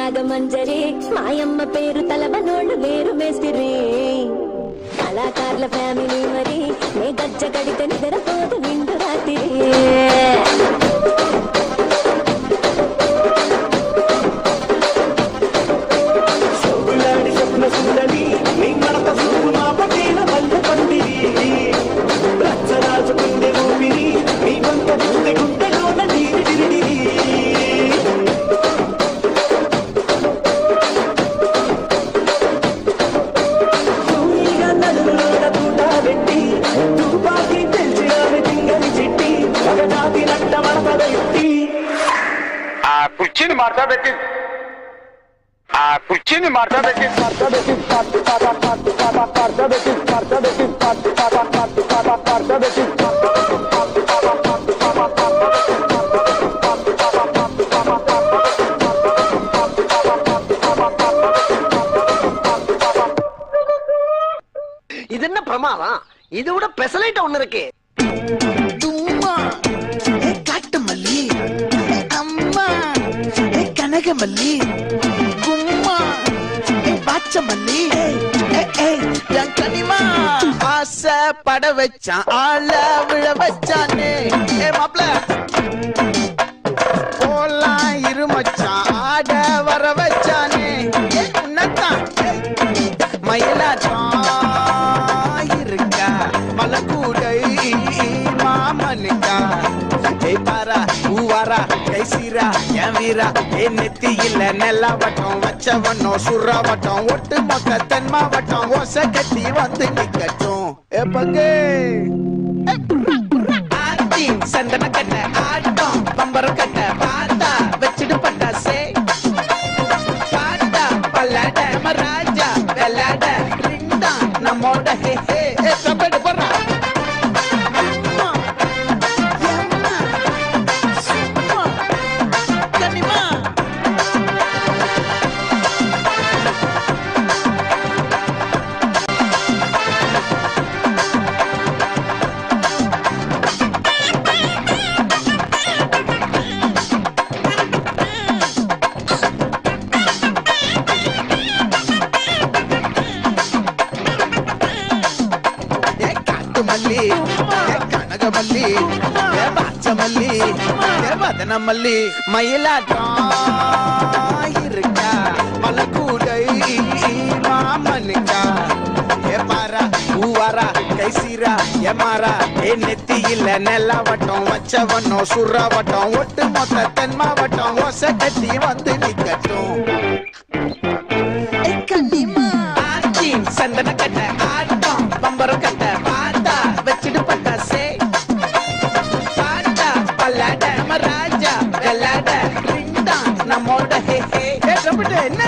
రాగమంజరి మాయమ్మ పేరు తలబనోళ్ళు వేరు మేస్తిరి కళాకారుల ఫ్యామిలీ మరి నే గజ్జ కడితే నిద్రపోదు నిండు రాత్రి కుర్చీని మార్చబెట్టి కుర్చీని మార్చబెట్టి இது என்ன பிரமாதம்? இது விட பெசலைட் ஒண்ணு இருக்கு. காட்டுமல்லி அம்மா கனகமல்லி கும்மா பாச்சமல்லி என் கனிமா ஆசை பட வச்சான் ஆள விழ வச்சானே மாப்ள போலாம் இருமச்சான் ஆட வர வச்சானே உன்னத்தான் மயிலாட்டம் இருக்கா மலக்கூடை மாமனுக்கா பாரா ஊவாரா கைசீரா என் வீரா என் நெத்தி இல்ல நெல்லா வட்டம் வச்சவனோ சுறா வட்டம் ஒட்டு மொத்த தென் மாவட்டம் ஓசை கட்டி வந்து நிக்கட்டும் பங்கே ஆத்தி சந்தன கட்ட ஆட்டம் பம்பரம் கட்ட பார்த்தா வச்சிடு பட்டாசே பாட்டா பல்லாட ராஜா வெள்ளாட ரிண்டா நம்மோட ஹே ஹே கபடி போடுறா கனகமல்லி பாச்சமல்லி வதனமல்லி மயிலாட்டம் இருக்கா மலக்கூடை மாமனுக்கா பாரா ஊவாரா கைசீரா எமாரா என் நெத்தி இல்ல நெல்லா வட்டம் வச்சவனோ சுறா வட்டம் ஒட்டு மொத்த தென் மாவட்டம் ஓசை கட்டி வந்து நிக்கட்டும் சந்தன கட்ட ஆட்டம் பம்பரம் கட்ட பார்த்தா வச்சிடு பட்டாசே பாட்டா பல்லாட ராஜா வெள்ளாட ரிண்டா நம்மோட ஹே ஹே என்ன